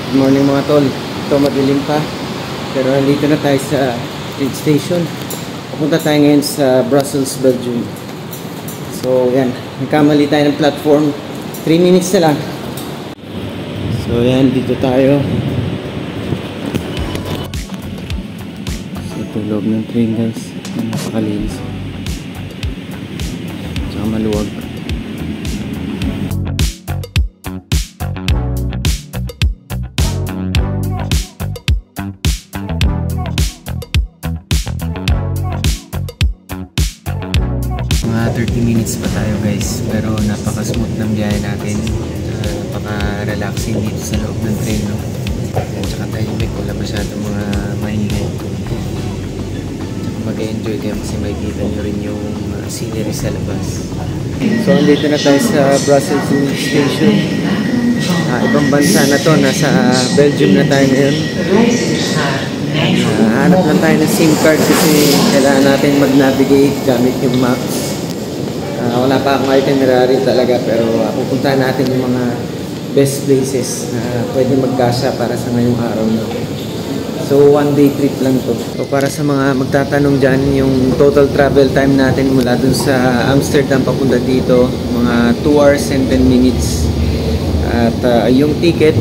Good morning mga tol. Ito madilim pa. Pero nandito na tayo sa train station. Pupunta tayo ngayon sa Brussels, Belgium. So yan, nagkamali tayo ng platform. 3 minutes na lang. So yan, dito tayo. So ito loob ng train guys. Napakalinis. Tsaka maluwag. Mga 30 minutes pa tayo guys, pero napaka-smooth ng biyahe natin. Napaka-relaxing dito sa loob ng train, no? At saka tahimik, wala masyadong mga maingay. Mag-enjoy kayo kasi makikita nyo rin yung scenery sa labas. So andito na tayo sa Brussels station. Ibang bansa na to, nasa Belgium na tayo ngayon. Hanap lang tayo ng SIM card kasi kailangan natin mag-navigate gamit yung maps. Wala pa akong itinerary talaga, pero pupuntahan natin yung mga best places na pwede magkasya para sa ngayong araw na. So 1-day trip lang to. So para sa mga magtatanong dyan, yung total travel time natin mula dun sa Amsterdam papunta dito, mga 2 hours and 10 minutes. At yung ticket,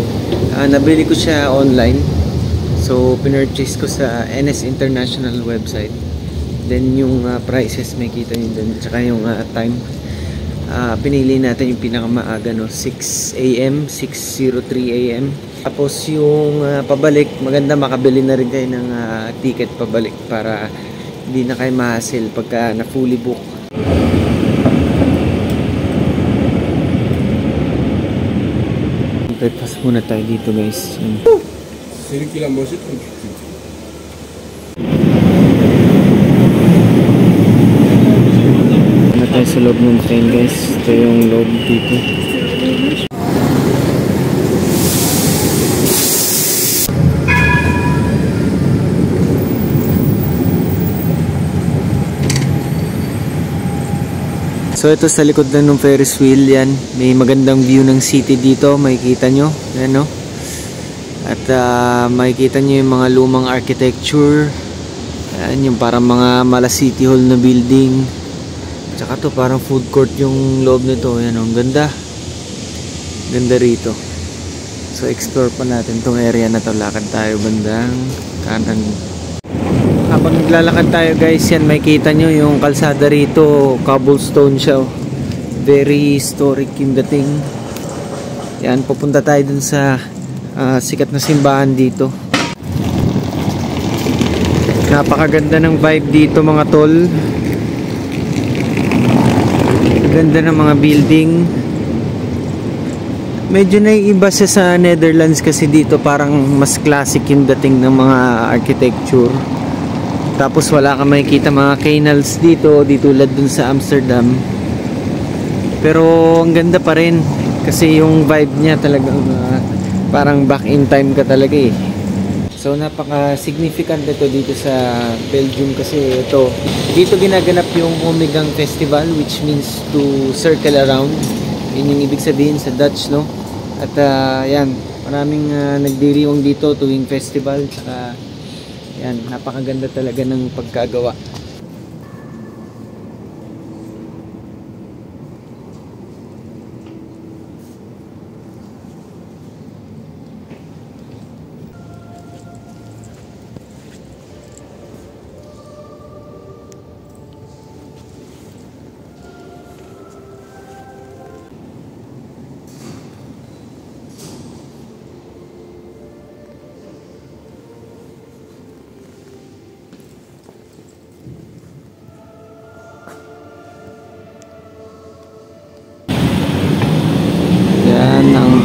nabili ko siya online. So pinurchase ko sa NS International website. Then yung prices may kita nyo dun, tsaka yung time. Pinili natin yung pinakamaaga, no? 6 AM, 6:03 AM. Tapos yung pabalik, maganda makabili na rin kayo ng ticket pabalik para hindi na kayo ma-hassle pagka na fully book. Breakfast muna tayo dito guys. Tayo sa loob ng train guys. Ito yung loob dito. So ito sa likod na ng Ferris wheel yan. May magandang view ng city dito. Makikita nyo. Ayan, no? At makikita nyo yung mga lumang architecture. Ayan yung parang mga mala city hall na building. Tsaka to parang food court yung loob nito. Ayan, ang ganda. Ganda rito. So explore pa natin tong area na to. Lakad tayo bandang kanan. Habang naglalakad tayo guys, yan makikita nyo yung kalsada rito. Cobblestone siya. Very historic yung dating. Yan, pupunta tayo dun sa sikat na simbahan dito. Napakaganda ng vibe dito mga tol. Ganda ng mga building. Medyo naiiba siya sa Netherlands kasi dito parang mas classic yung dating ng mga architecture. Tapos wala kang makikita mga canals dito, di tulad dun sa Amsterdam. Pero ang ganda pa rin kasi yung vibe niya talagang parang back in time ka talaga eh. So napaka-significant ito dito sa Belgium kasi dito ginaganap yung Omegang Festival, which means to circle around. Yun yung ibig sabihin sa Dutch, no? At yan, maraming nagdiriwang dito tuwing festival. Saka yan, napakaganda talaga ng pagkagawa.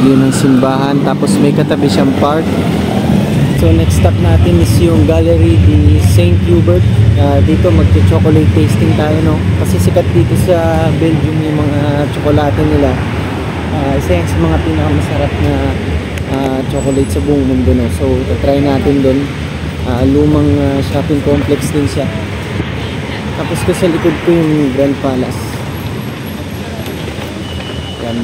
View ng simbahan, tapos may katabi siyang park. So next stop natin is yung Gallery de Saint Hubert. Dito magte-chocolate tasting tayo, no? Kasi sikat dito sa Belgium yung mga tsokolate nila. Isa yan sa mga pinakamasarap na chocolate sa buong mundo, no? So try natin doon. Lumang shopping complex din siya. Tapos ko sa likod ko yung Grand Palace. Yan.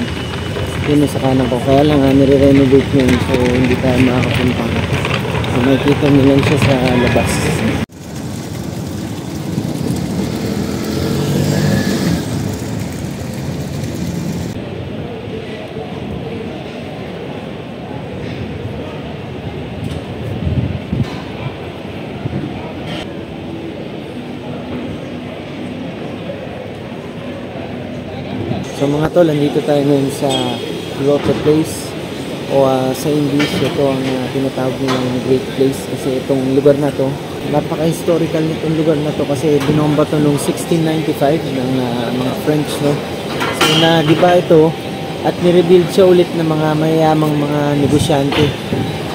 Yun sa kanan ko. Kaya lang nire-renovate niyan. So hindi tayo makakapunta. So makikita nyo lang siya sa labas. So mga tol, nandito tayo ngayon sa Grotto Place o sa English, ito ang tinatawag nilang Great Place kasi itong lugar na to, napaka-historical nitong lugar na to kasi binomba to noong 1695 ng mga French, no? So na-giba ito at nirebuild siya ulit ng mga mayayamang mga negosyante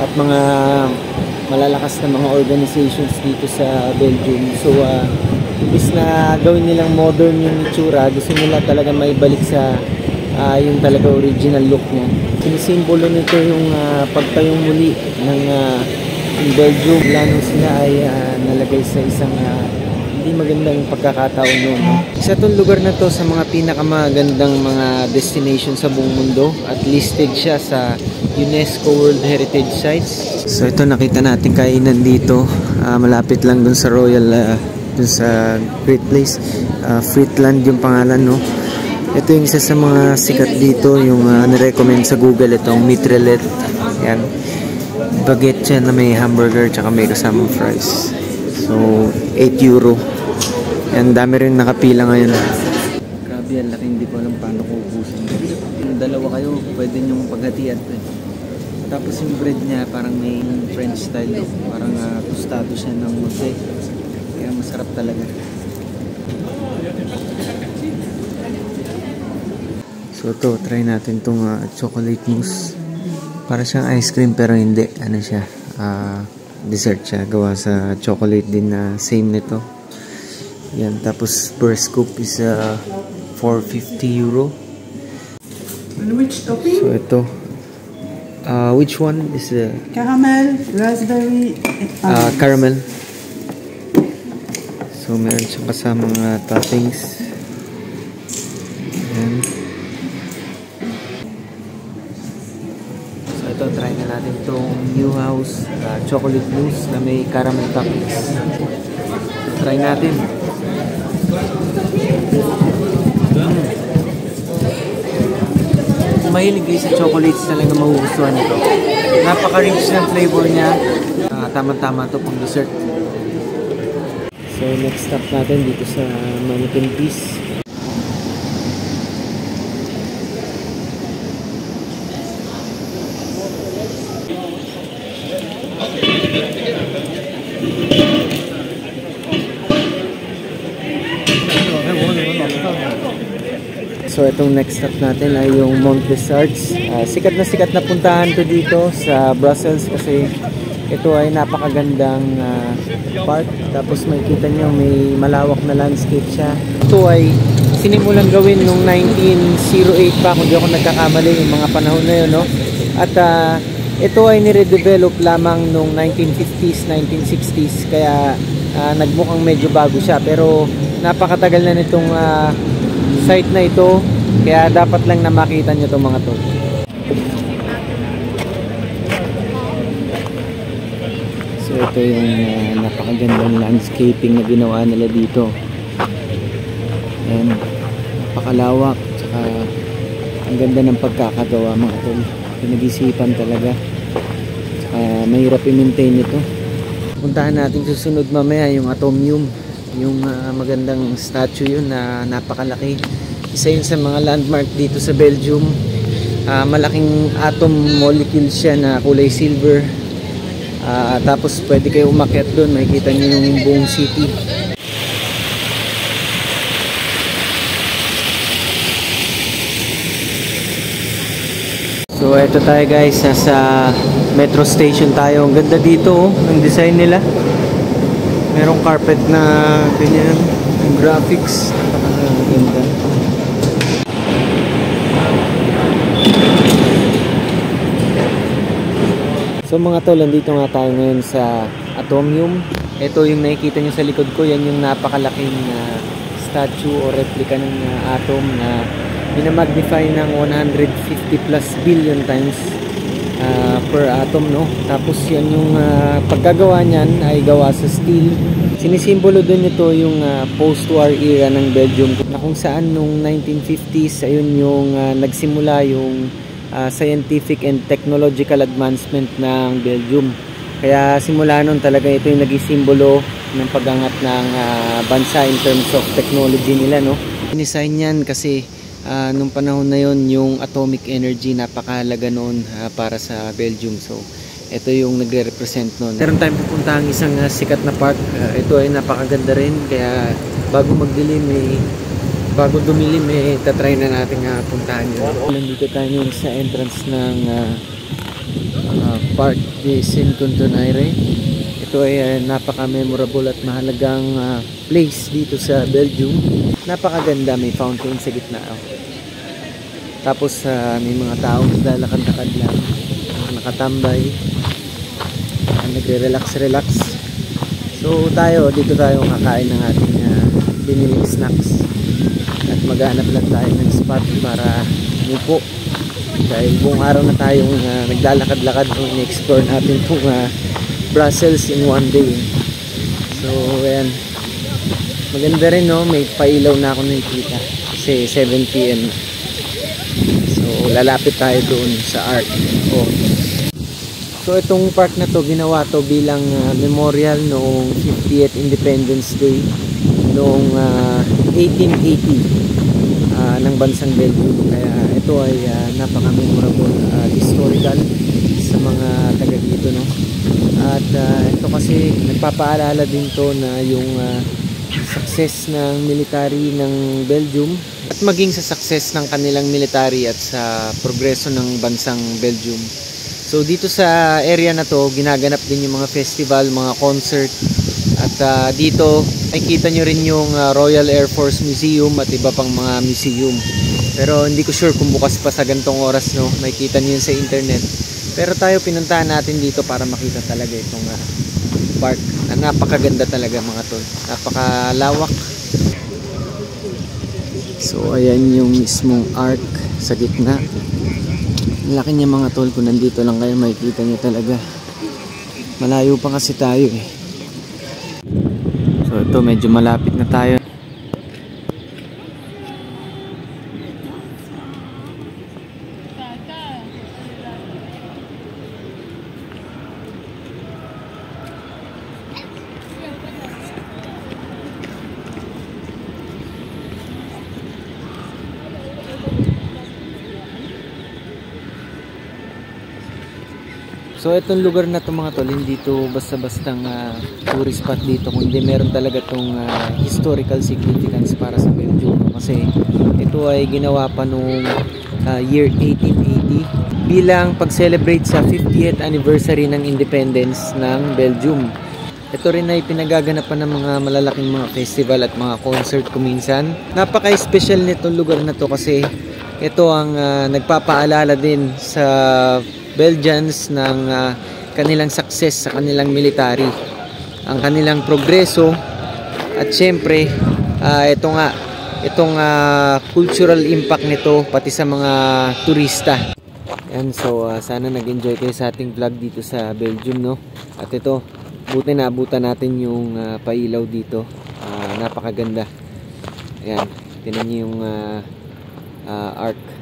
at mga malalakas na mga organizations dito sa Belgium. So imbis na gawin nilang modern yung itsura, gusto nila talaga maibalik sa yung talaga original look niya. Sinisimbolo nito yung pagtayong muli ng Belgium. Plano sila ay nalagay sa isang hindi magandang pagkakataon noon. No? Isa itong lugar na to sa mga pinakamagandang mga destination sa buong mundo at listed siya sa UNESCO World Heritage Sites. So ito nakita natin kainan dito, malapit lang dun sa Royal dun sa Great Place. Friedland yung pangalan, no? Ito yung isa sa mga sikat dito, yung nirecommend sa Google, itong Mitrelet. Yan, baguette siya na may hamburger tsaka may kasamang fries. So 8 euro. Yan, dami rin nakapila ngayon. Grabe, ang laki, hindi ko alam paano ko ubusin. Yung dalawa kayo, pwede nyong paghatian to. Tapos yung bread niya parang may French style, no? Parang tostado siya ng mosaic. Kaya masarap talaga. So ito, try natin itong chocolate mousse. Para siyang ice cream pero hindi. Ano siya? Dessert siya. Gawa sa chocolate din na same nito. Yan. Tapos per scoop is 450 euro. And which topping? So ito. Which one is the... Caramel, raspberry, caramel. So meron siyang kasamang toppings. Ayan. So ito, try na natin itong New House chocolate mousse na may caramel toppings. So try natin. Kung mahilig kayo sa chocolates, talaga magugustuhan ito. Napaka-rich ng flavor niya. Tama-tama ito pang dessert. So next stop natin dito sa Mannequin Peace. So itong next stop natin ay yung Mont des Arts. Sikat na puntahan to dito sa Brussels kasi ito ay napakagandang park. Tapos makikita nyo may malawak na landscape siya. Ito ay sinimulan gawin noong 1908 pa kung di ako nagkakamali, yung mga panahon na yun, no? At ito ay nire-develop lamang noong 1950s, 1960s. Kaya nagmukhang medyo bago siya. Pero napakatagal na nitong site na ito. Kaya dapat lang na makita nyo itong mga to. So ito yung napakagandang landscaping na ginawa nila dito. Ayan, napakalawak, tsaka ang ganda ng pagkakagawa mga tol. Pinag-isipan talaga. Tsaka mahirap i-maintain ito. Puntahan natin susunod mamaya yung Atomium, yung magandang statue yun na napakalaki. Isa yun sa mga landmark dito sa Belgium. Malaking atom molecule siya na kulay silver. Tapos pwede kayo umakyat doon, makikita nyo yung buong city. So eto tayo guys, sa metro station tayo. Ang ganda dito, ng design nila. Merong carpet na ganyan, yung graphics, ang ganda. So mga tol, nandito nga tayo ngayon sa Atomium. Ito yung nakikita nyo sa likod ko, yan yung napakalaking statue o replica ng atom na binamagnify ng 150 plus billion times per atom, no? Tapos yan yung pagkagawa niyan ay gawa sa steel. Sinisimbolo dun ito yung post-war era ng Belgium, na kung saan nung 1950s ayun yung nagsimula yung scientific and technological advancement ng Belgium. Kaya simula nun talaga ito yung naging simbolo ng pag-angat ng bansa in terms of technology nila, no? Dinisign yan kasi nung panahon na yon yung atomic energy napakahalaga noon para sa Belgium. So ito yung nagre-represent noon. Meron tayong pupuntahan isang sikat na park. Ito ay napakaganda rin, kaya bago dumilim tatry na natin puntahan yun. Nandito tayo sa entrance ng Parc de Saint-Contenayre. Ito ay napaka-memorable at mahalagang place dito sa Belgium. Napakaganda, may fountain sa gitna. Tapos may mga taong naglalakad-lakad lang, nakatambay, nagre-relax. So dito tayo kakain ng ating biniling snacks at maghanap lang tayo ng spot para umupo. Dahil buong araw na tayong naglalakad-lakad, in-explore natin itong Brussels in one day. So ayan, maganda rin, no? May pailaw na ako nakikita kasi 7 PM. So lalapit tayo doon sa Arc. So itong park na to, ginawa to bilang memorial noong 50th Independence Day noong 1880 ng bansang Belgium. Kaya ito ay napaka-memorable, historical sa mga taga dito, no? At ito kasi nagpapaalala din to na yung success ng military ng Belgium at maging sa success ng kanilang military at sa progreso ng bansang Belgium. So dito sa area na to, ginaganap din yung mga festival, mga concert. At dito ay kita nyo rin yung Royal Air Force Museum at iba pang mga museum. Pero hindi ko sure kung bukas pa sa gantong oras, no? Makikita nyo yun sa internet. Pero tayo pinuntahan natin dito para makita talaga itong park. Napakaganda talaga, mga tol. Napakalawak. So ayan yung mismong arc sa gitna. Laki niya, mga tol. Kung nandito lang kayo, makikita nyo talaga. Malayo pa kasi tayo eh. So ito, medyo malapit na tayo. So itong lugar na to, mga tol, hindi to basta-bastang tourist spot dito, kundi meron talaga tong historical significance para sa Belgium. Kasi ito ay ginawa pa noong year 1880 bilang pag-celebrate sa 50th anniversary ng independence ng Belgium. Ito rin ay pinagaganapan ng mga malalaking mga festival at mga concert kuminsan. Napaka-special nitong lugar na to kasi ito ang nagpapaalala din sa Belgians ng kanilang success sa kanilang military, ang kanilang progreso, at syempre itong cultural impact nito pati sa mga turista. Yan, so sana nag-enjoy kayo sa ating vlog dito sa Belgium, no? At ito, buti naabutan natin yung pailaw dito. Napakaganda. Ayan, tingnan niyo yung arc.